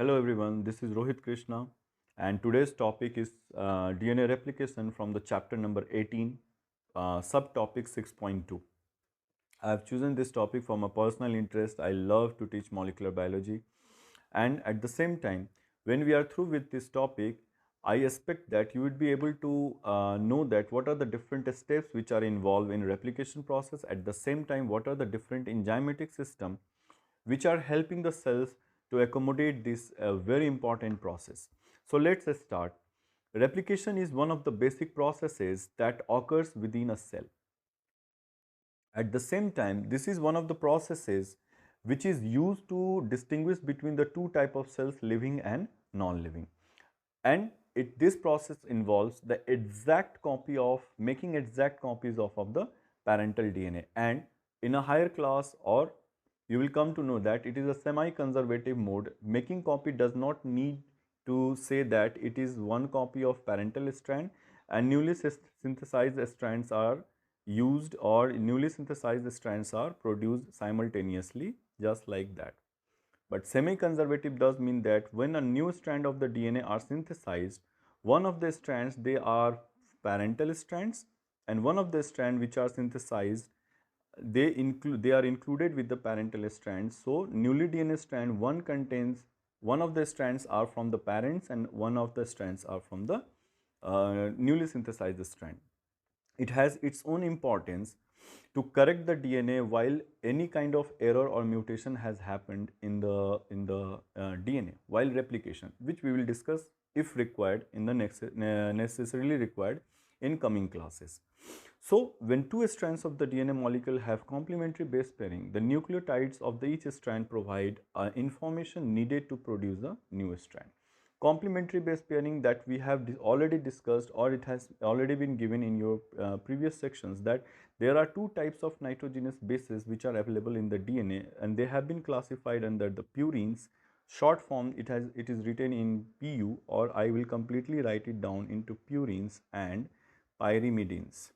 Hello everyone, this is Rohit Krishna and today's topic is DNA replication from the chapter number 18, subtopic 6.2. I have chosen this topic for my personal interest. I love to teach molecular biology, and at the same time, when we are through with this topic, I expect that you would be able to know that what are the different steps which are involved in replication process. At the same time, what are the different enzymatic system which are helping the cells to accommodate this very important process. So let's start. Replication is one of the basic processes that occurs within a cell. At the same time, this is one of the processes which is used to distinguish between the two type of cells, living and non-living. And this process involves the exact copy of making exact copies of the parental DNA, and in a higher class, or you will come to know that it is a semi-conservative mode. Making copy does not need to say that it is one copy of parental strand, and newly synthesized strands are used, or newly synthesized strands are produced simultaneously, just like that. But semi-conservative does mean that when a new strand of the DNA are synthesized, one of the strands they are parental strands, and one of the strands which are synthesized they are included with the parental strands. So newly DNA strand one contains one of the strands are from the parents and one of the strands are from the newly synthesized strand. It has its own importance to correct the DNA while any kind of error or mutation has happened in the DNA while replication, which we will discuss if required in the next necessarily required in coming classes. So, when two strands of the DNA molecule have complementary base pairing, the nucleotides of the each strand provide information needed to produce a new strand. Complementary base pairing that we have already discussed, or it has already been given in your previous sections, that there are two types of nitrogenous bases which are available in the DNA, and they have been classified under the purines. Short form it is written in PU, or I will completely write it down into purines and pyrimidines.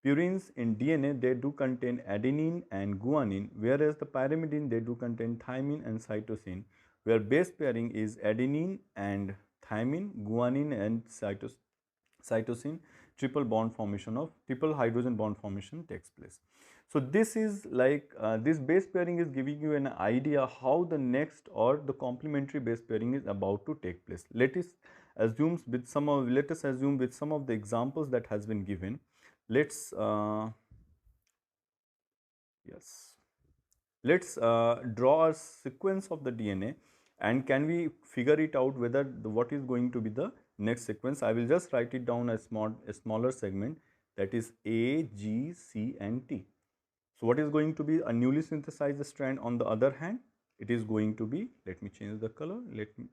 Purines in DNA, they do contain adenine and guanine, whereas the pyrimidine, they do contain thymine and cytosine, where base pairing is adenine and thymine, guanine and cytosine, triple hydrogen bond formation takes place. So this is like this base pairing is giving you an idea how the next or the complementary base pairing is about to take place. Let us assume with some of the examples that has been given. Let's yes, let's draw a sequence of the DNA, and can we figure it out whether what is going to be the next sequence. I will just write it down as a smaller segment, that is A, G, C and T. So what is going to be a newly synthesized strand? On the other hand, it is going to be, let me change the color,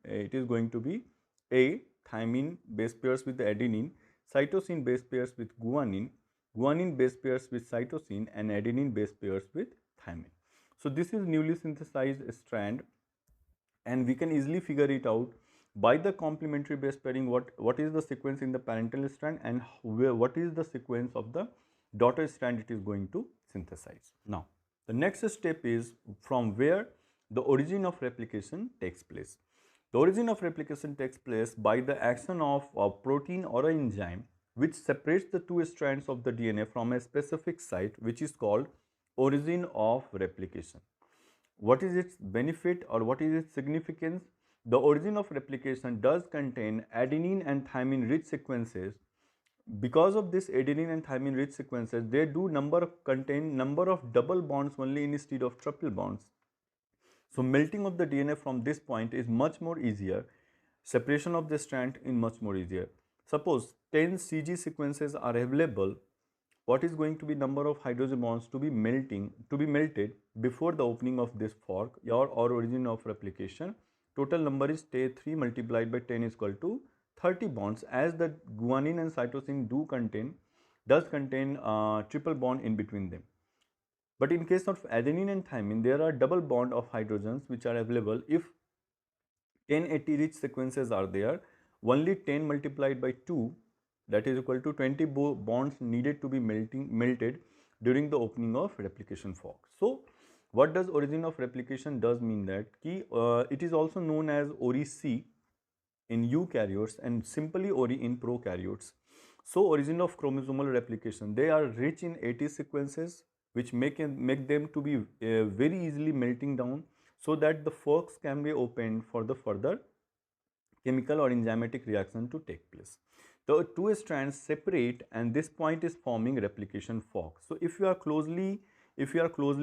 it is going to be A, thymine base pairs with the adenine, cytosine base pairs with guanine, guanine base pairs with cytosine and adenine base pairs with thymine. So this is newly synthesized strand, and we can easily figure it out by the complementary base pairing what is the sequence in the parental strand and what is the sequence of the daughter strand it is going to synthesize. Now, the next step is from where the origin of replication takes place. The origin of replication takes place by the action of a protein or an enzyme which separates the two strands of the DNA from a specific site, which is called origin of replication. What is its benefit or what is its significance? The origin of replication does contain adenine and thymine rich sequences. Because of this adenine and thymine rich sequences, they do contain number of double bonds only instead of triple bonds. So melting of the DNA from this point is much more easier. Separation of the strand is much more easier. Suppose 10 CG sequences are available. What is going to be number of hydrogen bonds to be melted before the opening of this fork or origin of replication? Total number is 3 multiplied by 10 is equal to 30 bonds, as the guanine and cytosine does contain triple bond in between them. But in case of adenine and thymine, there are double bond of hydrogens which are available. If 1080 rich sequences are there, only 10 multiplied by 2, that is equal to 20 bonds needed to be melted during the opening of replication fork. So What does origin of replication does mean that it is also known as ORI-C in eukaryotes and simply ORI in prokaryotes. So origin of chromosomal replication, they are rich in AT sequences which make them to be very easily melting down so that the forks can be opened for the further chemical or enzymatic reaction to take place. The two strands separate and this point is forming replication fork. So if you are closely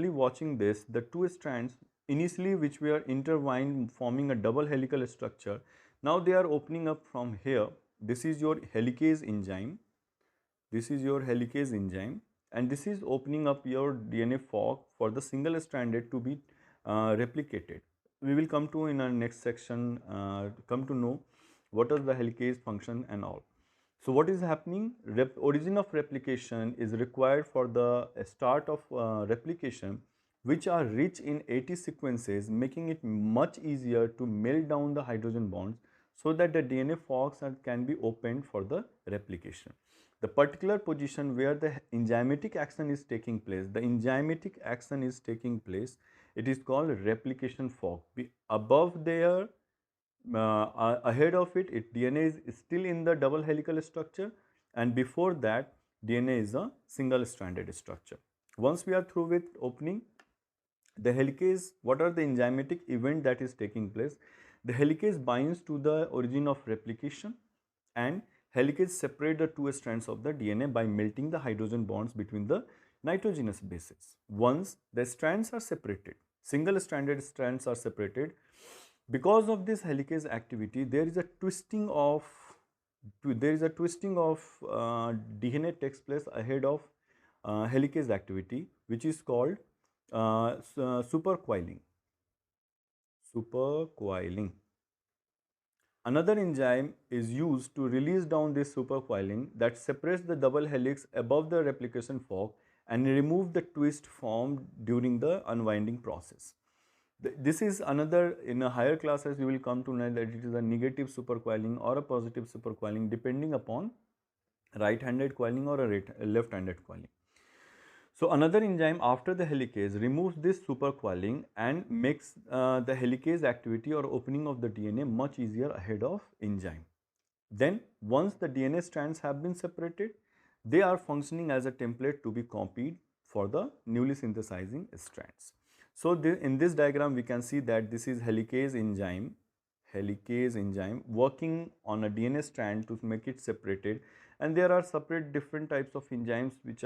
watching this, the two strands initially which were intertwined forming a double helical structure, now they are opening up from here. This is your helicase enzyme. This is your helicase enzyme and this is opening up your DNA fork for the single stranded to be replicated. We will come to in our next section come to know what is the helicase function and all. So what is happening? Origin of replication is required for the start of replication which are rich in AT sequences, making it much easier to melt down the hydrogen bonds so that the DNA forks can be opened for the replication. The particular position where the enzymatic action is taking place, it is called replication fork. Above there, ahead of it, DNA is still in the double helical structure and before that DNA is a single stranded structure. Once we are through with opening the helicase, what are the enzymatic event that is taking place? The helicase binds to the origin of replication and helicase separate the two strands of the DNA by melting the hydrogen bonds between the nitrogenous bases. Once the strands are separated, single stranded strands are separated, because of this helicase activity, there is a twisting of DNA takes place ahead of helicase activity, which is called supercoiling. Another enzyme is used to release down this supercoiling that separates the double helix above the replication fork and remove the twist formed during the unwinding process. This is another, in a higher classes you will come to know that it is a negative supercoiling or a positive supercoiling depending upon right-handed coiling or a left-handed coiling. So another enzyme after the helicase removes this supercoiling and makes the helicase activity or opening of the DNA much easier ahead of enzyme. Then once the DNA strands have been separated, they are functioning as a template to be copied for the newly synthesizing strands. So in this diagram we can see that this is helicase enzyme working on a DNA strand to make it separated, and there are separate different types of enzymes which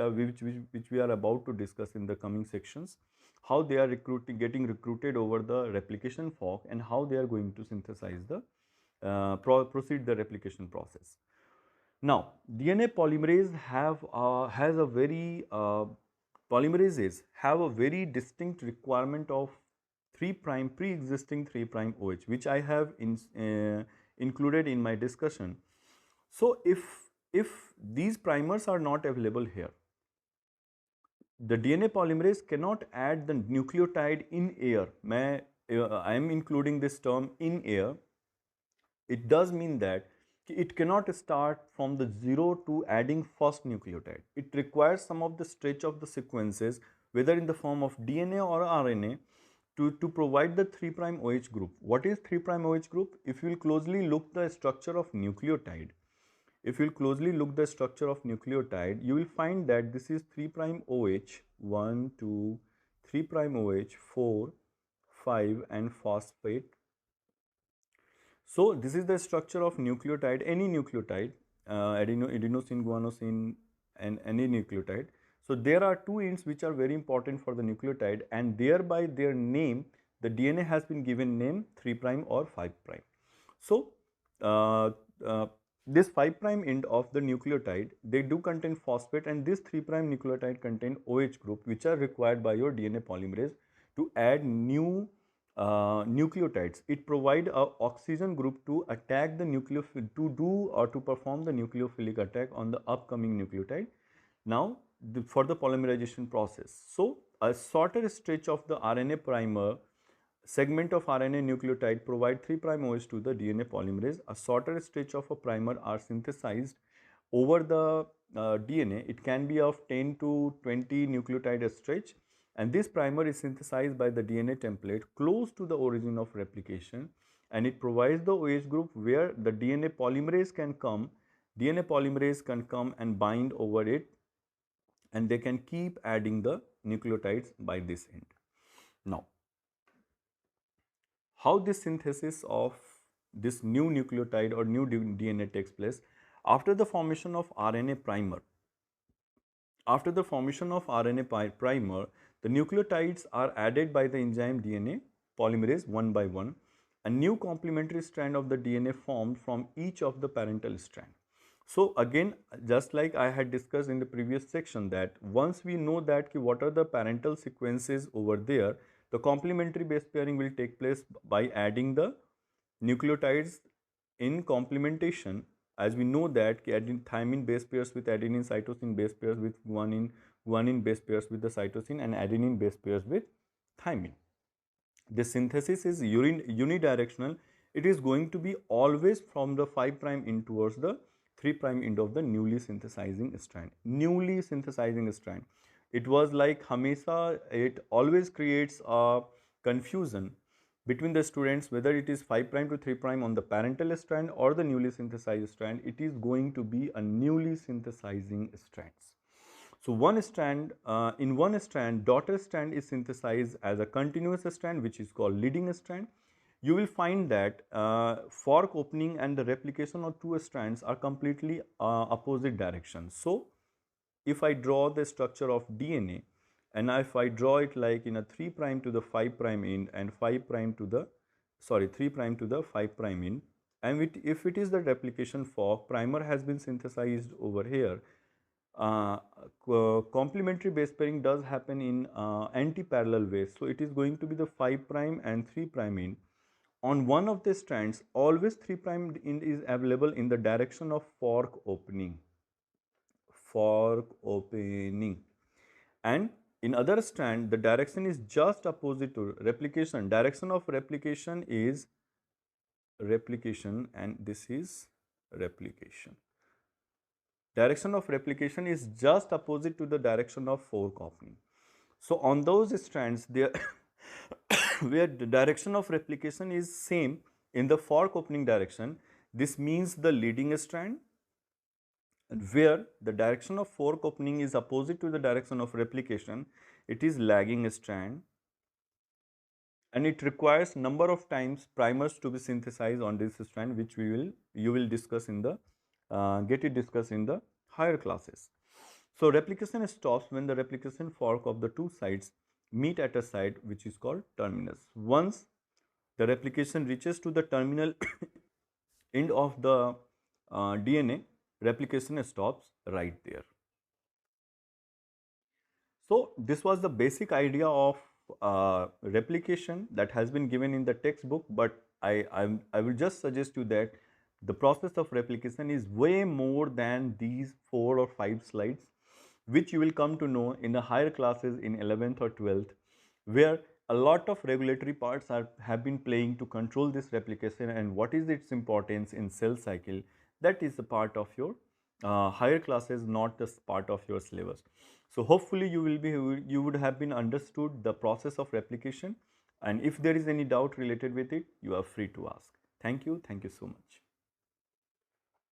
we are about to discuss in the coming sections, how they are getting recruited over the replication fork and how they are going to synthesize the proceed the replication process. Now DNA polymerase polymerases have a very distinct requirement of 3' pre-existing 3' OH, which I have included in my discussion. So if these primers are not available here, the DNA polymerase cannot add the nucleotide in air. I am including this term in air. It does mean that it cannot start from the zero to adding first nucleotide. It requires some of the stretch of the sequences, whether in the form of DNA or RNA, to provide the 3' OH group. What is 3' OH group? If you will closely look the structure of nucleotide, you will find that this is 3' OH, 1, 2, 3' OH, 4, 5 and phosphate. So this is the structure of nucleotide, any nucleotide, adenosine, guanosine and any nucleotide. So there are two ends which are very important for the nucleotide, and thereby their name, the DNA has been given name 3' or 5'. So this 5' end of the nucleotide, they do contain phosphate, and this 3' nucleotide contain OH group, which are required by your DNA polymerase to add new nucleotides. It provide a oxygen group to attack the to perform the nucleophilic attack on the upcoming nucleotide. Now for the polymerization process. So a shorter stretch of the RNA primer, segment of RNA nucleotide provide 3' OH to the DNA polymerase. A shorter stretch of a primer are synthesized over the DNA. It can be of 10 to 20 nucleotide stretch, and this primer is synthesized by the DNA template close to the origin of replication, and it provides the OH group where the DNA polymerase can come and bind over it, and they can keep adding the nucleotides by this end. Now, how this synthesis of this new nucleotide or new DNA takes place? After the formation of RNA primer, the nucleotides are added by the enzyme DNA polymerase one by one. A new complementary strand of the DNA formed from each of the parental strand. So again, just like I had discussed in the previous section, that once we know that what are the parental sequences over there, the complementary base pairing will take place by adding the nucleotides in complementation. As we know that thymine base pairs with adenine, cytosine base pairs with guanine base pairs with the cytosine, and adenine base pairs with thymine. This synthesis is unidirectional. It is going to be always from the 5' in towards the 3' end of the newly synthesizing strand. It was like Hamesha, it always creates a confusion between the students whether it is 5' to 3' on the parental strand or the newly synthesized strand. It is going to be a newly synthesizing strands. So one strand, in one strand, daughter strand is synthesized as a continuous strand, which is called leading strand. You will find that fork opening and the replication of two strands are completely opposite directions. So if I draw the structure of DNA, and if I draw it like in a 3' to the 5' end and 5' to the 3' to the 5' end, and if it is the replication fork, primer has been synthesized over here. Complementary base pairing does happen in anti-parallel ways. So it is going to be the 5' and 3' end. On one of the strands, always 3' end is available in the direction of fork opening. And in other strand, the direction is just opposite to replication. Direction of replication is replication, and this is replication. Direction of replication is just opposite to the direction of fork opening. So on those strands there where the direction of replication is same in the fork opening direction, this means the leading strand, and where the direction of fork opening is opposite to the direction of replication, it is lagging strand, and it requires number of times primers to be synthesized on this strand, which you will discuss in the discussed in the higher classes. So replication stops when the replication fork of the two sides meet at a site which is called terminus. Once the replication reaches to the terminal end of the DNA, replication stops right there. So this was the basic idea of replication that has been given in the textbook, but I will just suggest you that the process of replication is way more than these 4 or 5 slides, which you will come to know in the higher classes in 11th or 12th, where a lot of regulatory parts have been playing to control this replication and what is its importance in cell cycle. That is a part of your higher classes, not the part of your syllabus. So hopefully you would have been understood the process of replication, and if there is any doubt related with it, you are free to ask. Thank you so much.